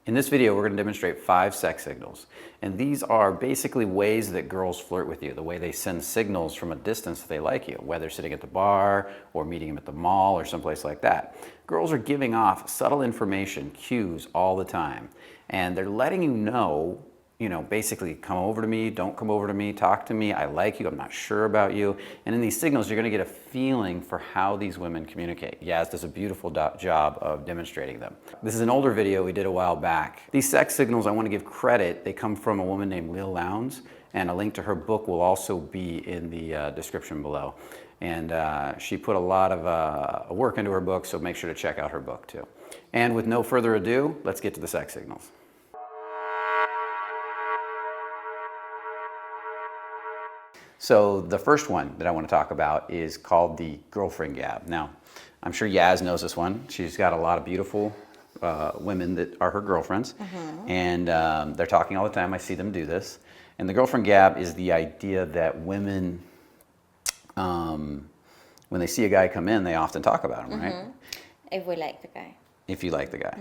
In this video, we're going to demonstrate 5 sex signals. And these are basically ways that girls flirt with you, the way they send signals from a distance that they like you, whether sitting at the bar or meeting them at the mall or someplace like that. Girls are giving off subtle information, cues all the time. And they're letting you know, basically come over to me, don't come over to me, talk to me, I like you, I'm not sure about you. And in these signals, you're going to get a feeling for how these women communicate. Yazz does a beautiful job of demonstrating them. This is an older video we did a while back. These sex signals, I want to give credit, they come from a woman named Lil Lowndes, and a link to her book will also be in the description below. And she put a lot of work into her book, so make sure to check out her book too. And with no further ado, let's get to the sex signals. So the first one that I want to talk about is called the Girlfriend Gab. Now, I'm sure Yazz knows this one. She's got a lot of beautiful women that are her girlfriends, and they're talking all the time. I see them do this. And the Girlfriend Gab is the idea that women, when they see a guy come in, they often talk about him, right? If we like the guy. If you like the guy.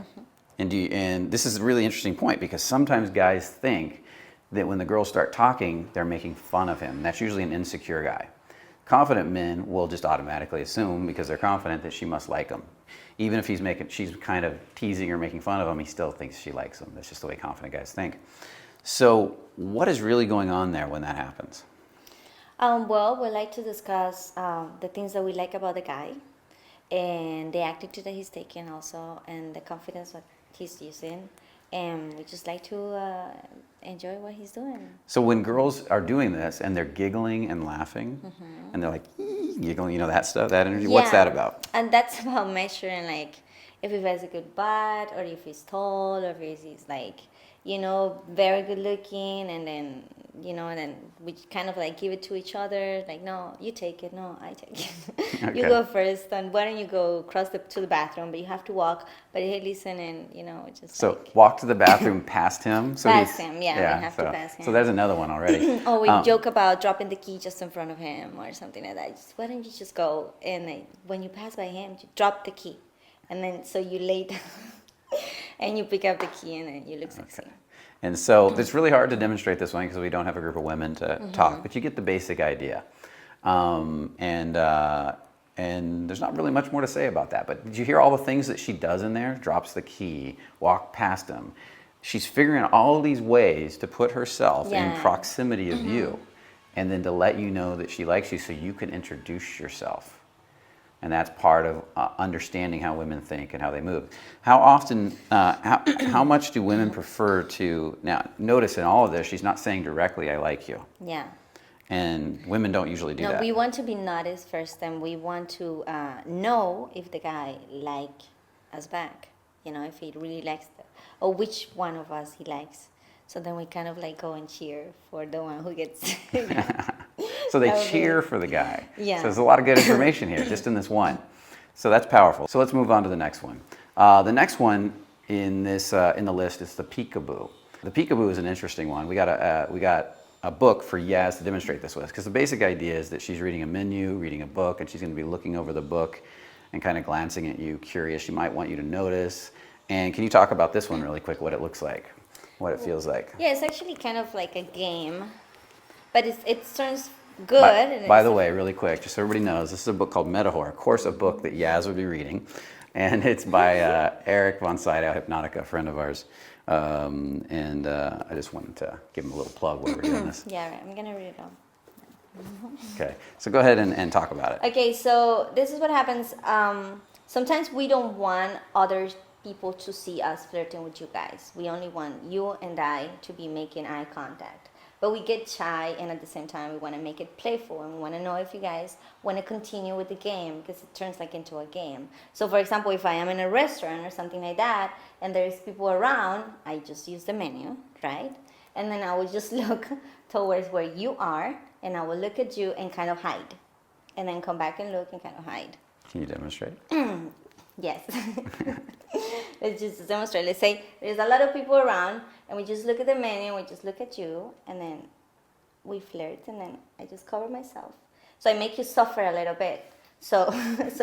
And this is a really interesting point, because sometimes guys think that when the girls start talking, they're making fun of him. That's usually an insecure guy. Confident men will just automatically assume, because they're confident, that she must like him. Even if she's kind of teasing or making fun of him, he still thinks she likes him. That's just the way confident guys think. So what is really going on there when that happens? Well, we like to discuss the things that we like about the guy, and the attitude that he's taking also, and the confidence that he's using. And we just like to enjoy what he's doing. So when girls are doing this and they're giggling and laughing, and they're like giggling, that stuff, that energy, what's that about? And that's about measuring, like, if he has a good butt, or if he's tall, or if he's like, very good looking, and then, and then we kind of like give it to each other, like, no, you take it, no, I take it. Okay. You go first, and why don't you go to the bathroom, but you have to walk, but hey, listen, and, just so like... walk to the bathroom past him? So past him, we have to pass him. So there's another one already. Or we joke about dropping the key just in front of him, or something like that. Why don't you just go, and like, when you pass by him, you drop the key, and then so you lay down, and you pick up the key, and then you look sexy. Okay. And so it's really hard to demonstrate this one because we don't have a group of women to talk, but you get the basic idea. And there's not really much more to say about that. But did you hear all the things that she does in there? Drops the key, walk past him. She's figuring out all these ways to put herself in proximity of you, and then to let you know that she likes you so you can introduce yourself. And that's part of understanding how women think and how they move. How often, how much do women prefer to, now notice in all of this, she's not saying directly, I like you. Yeah. And women don't usually do that. No, we want to be noticed first, and we want to know if the guy like us back. If he really likes, or which one of us he likes. So then we kind of like go and cheer for the one who gets... So they cheer for the guy. Yeah. So there's a lot of good information here, just in this one. So that's powerful. So let's move on to the next one. The next one in this in the list is the peekaboo. The peekaboo is an interesting one. We got a book for Yazz to demonstrate this with, because the basic idea is that she's reading a menu, reading a book, and she's going to be looking over the book and kind of glancing at you, curious. She might want you to notice. And can you talk about this one really quick, what it looks like, what it feels like? Yeah, it's actually kind of like a game, but it turns good. By the way, really quick, just so everybody knows, this is a book called Metaphor, of course, a book that Yazz would be reading, and it's by Eric von Sydow, Hypnotica, a friend of ours. I just wanted to give him a little plug while we're doing this. Yeah, right. I'm gonna read it all. Okay, so go ahead and talk about it. Okay, so this is what happens. Sometimes we don't want other people to see us flirting with you guys. We only want you and I to be making eye contact. But we get shy, and at the same time we want to make it playful, and we want to know if you guys want to continue with the game, because it turns like into a game. So for example, if I am in a restaurant or something like that and there's people around, I just use the menu, right? And then I will just look towards where you are, and I will look at you and kind of hide, and then come back and look and kind of hide. Can you demonstrate? Yes. Let's just demonstrate. Let's say there's a lot of people around, and we just look at the menu, and we just look at you, and then we flirt, and then I just cover myself. So I make you suffer a little bit. So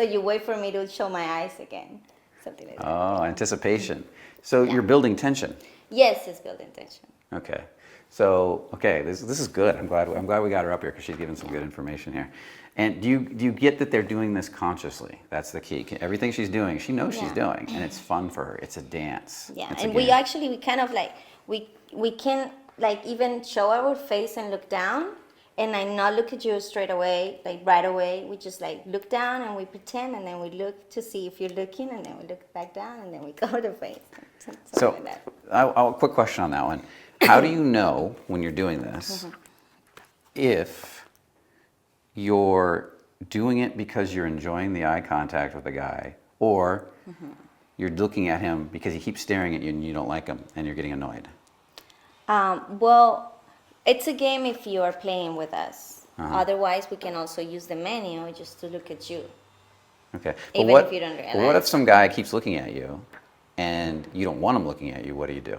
you wait for me to show my eyes again. something like that. Oh, anticipation. So you're building tension. Yes, it's building tension. Okay. So, okay, this is good. I'm glad we got her up here because she's giving some good information here. And do you get that they're doing this consciously? That's the key. Everything she's doing, she knows she's doing, and it's fun for her. It's a dance. Yeah, It's a and game. we kind of like we can like even show our face and look down, and I not look at you straight away, like right away. We just like look down and we pretend, and then we look to see if you're looking, and then we look back down, and then we cover the face. Something So, like that. I'll quick question on that one. How do you know when you're doing this if you're doing it because you're enjoying the eye contact with the guy, or you're looking at him because he keeps staring at you and you don't like him and you're getting annoyed? Well, it's a game if you are playing with us. Otherwise, we can also use the menu just to look at you. Okay. Even if you don't But what if realize. some guy keeps looking at you and you don't want him looking at you? What do you do?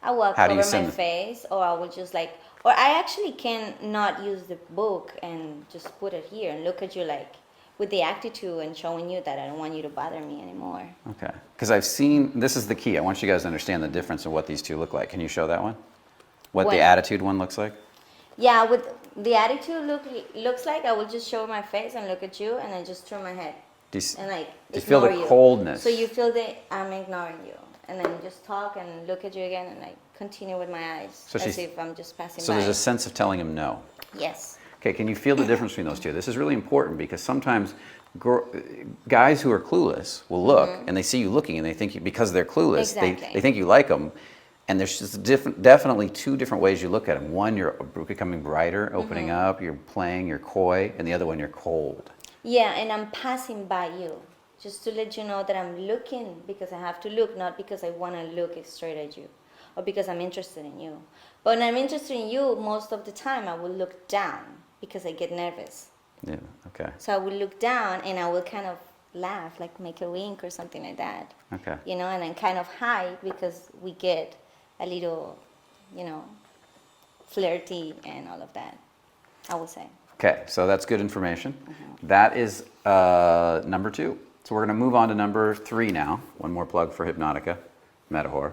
I will How do you cover my send- face, or I will just like, or I actually can not use the book and just put it here and look at you like with the attitude and showing you that I don't want you to bother me anymore. Okay. Because I've seen, this is the key. I want you guys to understand the difference of what these two look like. Can you show that one? What the What? attitude one looks like? Yeah, with the attitude looks like I will just show my face and look at you, and then just turn my head Do you, and like do you feel the ignore you. coldness? So you feel that I'm ignoring you, and then just talk and look at you again, and like continue with my eyes So as she's- if I'm just passing So by. there's a sense of telling him no. Yes. Okay, can you feel the difference between those two? This is really important because sometimes guys who are clueless will look and they see you looking and they think because they're clueless, Exactly. they think you like them. And there's just definitely two different ways you look at them. One, you're becoming brighter, opening up, you're playing, you're coy, and the other one, you're cold. Yeah, and I'm passing by you just to let you know that I'm looking because I have to look, not because I want to look straight at you or because I'm interested in you. But when I'm interested in you, most of the time I will look down because I get nervous. Yeah, okay, So I will look down and I will kind of laugh, like make a wink or something like that. okay. You know, and then kind of hide because we get a little, you know, flirty and all of that, I would say. Okay, so that's good information. That is number 2. So we're going to move on to number 3 now. One more plug for Hypnotica, Metahor,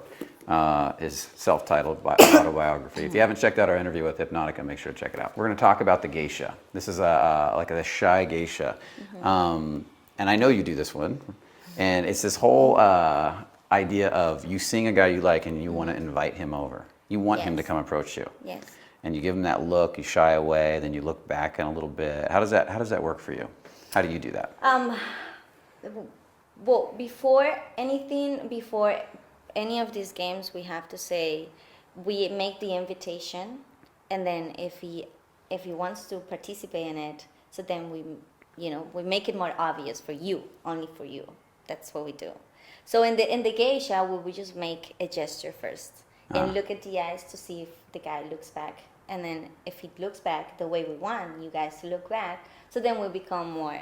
is self-titled autobiography. If you haven't checked out our interview with Hypnotica, make sure to check it out. We're going to talk about the geisha. This is like a Shy Geisha. And I know you do this one. And it's this whole idea of you seeing a guy you like and you want to invite him over. You want him to Yes. come approach you. Yes. And you give him that look, you shy away, then you look back in a little bit. How does that work for you? How do you do that? Well, before any of these games, we have to say we make the invitation, and then if he wants to participate in it, so then we make it more obvious for you, only for you. That's what we do. So in the geisha, we just make a gesture first and look at the eyes to see if the guy looks back, and then if he looks back the way we want you guys to look back, so then we become more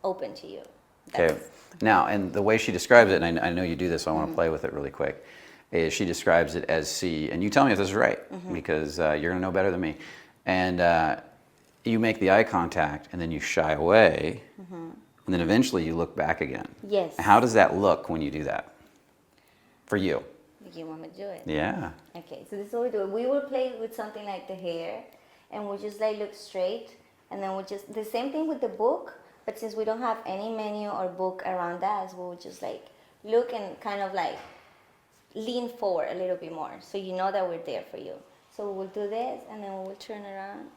open to you. Okay. That's- Now, and the way she describes it, and I know you do this, so I want to play with it really quick, is she describes it as see, and you tell me if this is right, because you're going to know better than me. And you make the eye contact, and then you shy away, and then eventually you look back again. Yes. How does that look when you do that? For you? You want me to do it? Yeah. Okay, so this is what we do. We will play with something like the hair, and we'll just like look straight, and then we'll just, the same thing with the book, but since we don't have any menu or book around us, we'll just like look and kind of like lean forward a little bit more, so you know that we're there for you. So we'll do this, and then we'll turn around.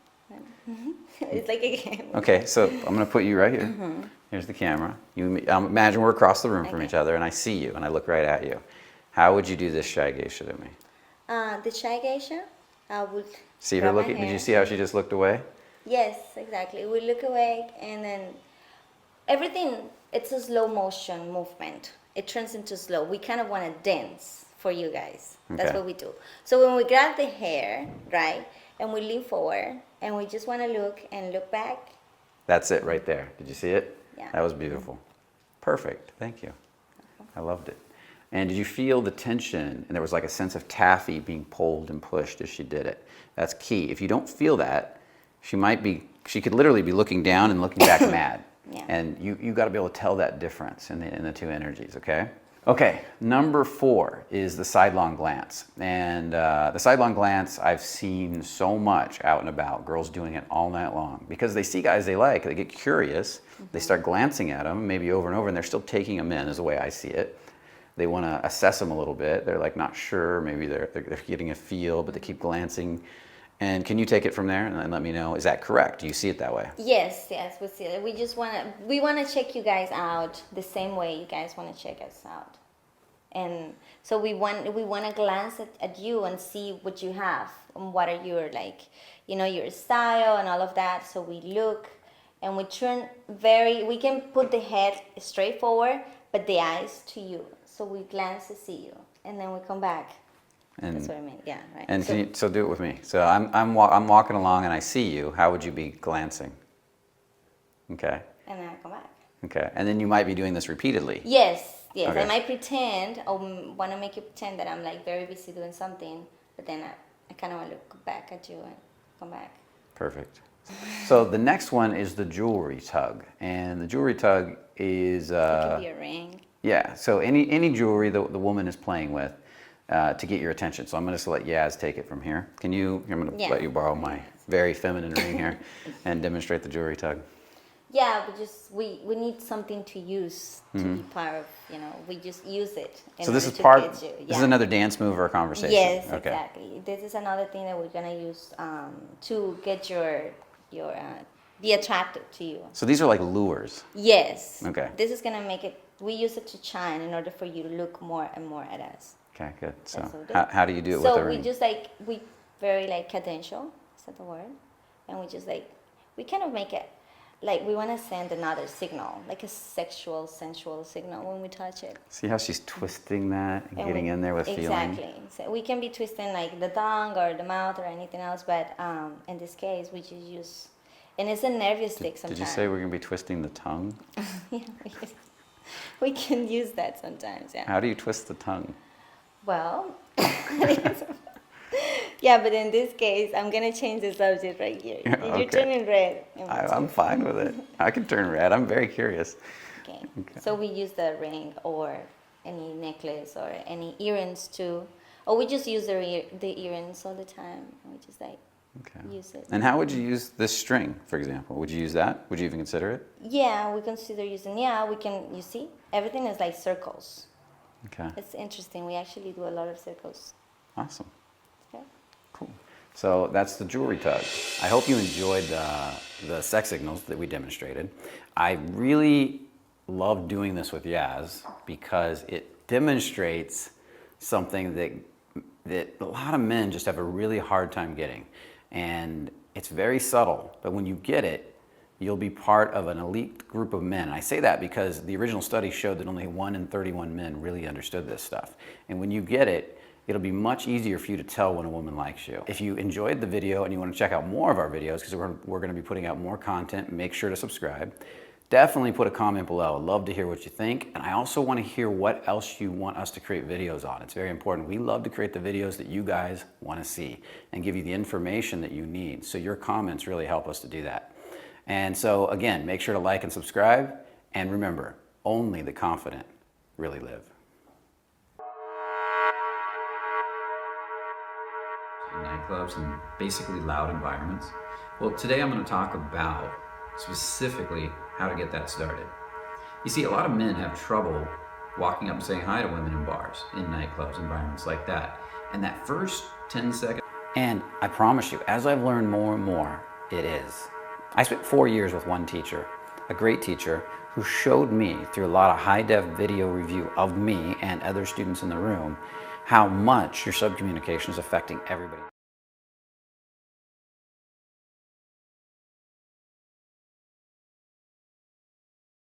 It's like a game. Okay, so I'm going to put you right here. Here's the camera. You imagine we're across the room from Okay. each other, and I see you, and I look right at you. How would you do this Shy Geisha to me? The Shy Geisha, I would See her grab my looking? Did hair. you see how she just looked away? Yes, exactly. We look away, and then everything, it's a slow motion movement. It turns into slow. We kind of want to dance for you guys. That's Okay. what we do. So when we grab the hair, right, and we lean forward, and we just want to look and look back. That's it right there. Did you see it? Yeah. That was beautiful. Perfect. Thank you. I loved it. And did you feel the tension? And there was like a sense of taffy being pulled and pushed as she did it. That's key. If you don't feel that, she could literally be looking down and looking back mad. Yeah. And you got to be able to tell that difference in the two energies, okay? Okay, number 4 is the sidelong glance. And the sidelong glance, I've seen so much out and about, girls doing it all night long. Because they see guys they like, they get curious, they start glancing at them, maybe over and over, and they're still taking them in, is the way I see it. They want to assess them a little bit. They're like not sure, maybe they're getting a feel, but they keep glancing. And can you take it from there and let me know, is that correct? Do you see it that way? Yes, we see it. We want to check you guys out the same way you guys want to check us out. And so we want to glance at you and see what you have and what are your your style and all of that. So we look and we we can put the head straight forward, but the eyes to you. So we glance to see you, and then we come back. And, that's what I mean. Yeah, right. And so do it with me. So I'm walking along and I see you. How would you be glancing? Okay. And then I come back. Okay. And then you might be doing this repeatedly. Yes. Yes. Okay. I might pretend. I want to make you pretend that I'm like very busy doing something, but then I kind of want to look back at you and come back. Perfect. So the next one is the jewelry tug, and the jewelry tug is it could be a ring. Yeah. So any jewelry the woman is playing with. To get your attention. So I'm going to let Yazz take it from here. I'm going to let you borrow my very feminine ring here and demonstrate the jewelry tug. Yeah, we need something to use to be part of, we just use it. So this is this is another dance move or a conversation. Yes, okay. Exactly. This is another thing that we're going to use to get be attracted to you. So these are like lures. Yes. Okay. This is going to make it, we use it to shine in order for you to look more and more at us. Okay, good. So how do you do it with the ring? So we just we very cadential, is that the word? And we just we kind of make it, we want to send another signal, like a sexual, sensual signal when we touch it. See how she's twisting that and getting in there with feeling? Exactly. So we can be twisting the tongue or the mouth or anything else, but in this case, we just use, and it's a nervous stick sometimes. Did you say we're going to be twisting the tongue? Yeah, we can use that sometimes, yeah. How do you twist the tongue? Well, yeah, but in this case, I'm going to change the subject right here. Okay. You're turning red. I'm fine with it. I can turn red. I'm very curious. Okay. So we use the ring or any necklace or any earrings too. Or we just use the earrings all the time. We just use it. And how would you use this string, for example? Would you use that? Would you even consider it? Yeah, we consider using, we can, you see, everything is like circles. Okay. It's interesting. We actually do a lot of circles. Awesome. Okay. Cool. So that's the jewelry tug. I hope you enjoyed the sex signals that we demonstrated. I really love doing this with Yazz because it demonstrates something that a lot of men just have a really hard time getting. And it's very subtle, but when you get it, you'll be part of an elite group of men. I say that because the original study showed that only 1 in 31 men really understood this stuff. And when you get it, it'll be much easier for you to tell when a woman likes you. If you enjoyed the video and you want to check out more of our videos, because we're going to be putting out more content, make sure to subscribe. Definitely put a comment below. I'd love to hear what you think. And I also want to hear what else you want us to create videos on. It's very important. We love to create the videos that you guys want to see and give you the information that you need. So your comments really help us to do that. And so again, make sure to like and subscribe. And remember, only the confident really live. In nightclubs and basically loud environments. Well, today I'm going to talk about specifically how to get that started. You see, a lot of men have trouble walking up and saying hi to women in bars, in nightclubs, environments like that. And that first 10 seconds, and I promise you, as I've learned more and more, it is. I spent 4 years with one teacher, a great teacher, who showed me through a lot of high-def video review of me and other students in the room how much your subcommunication is affecting everybody.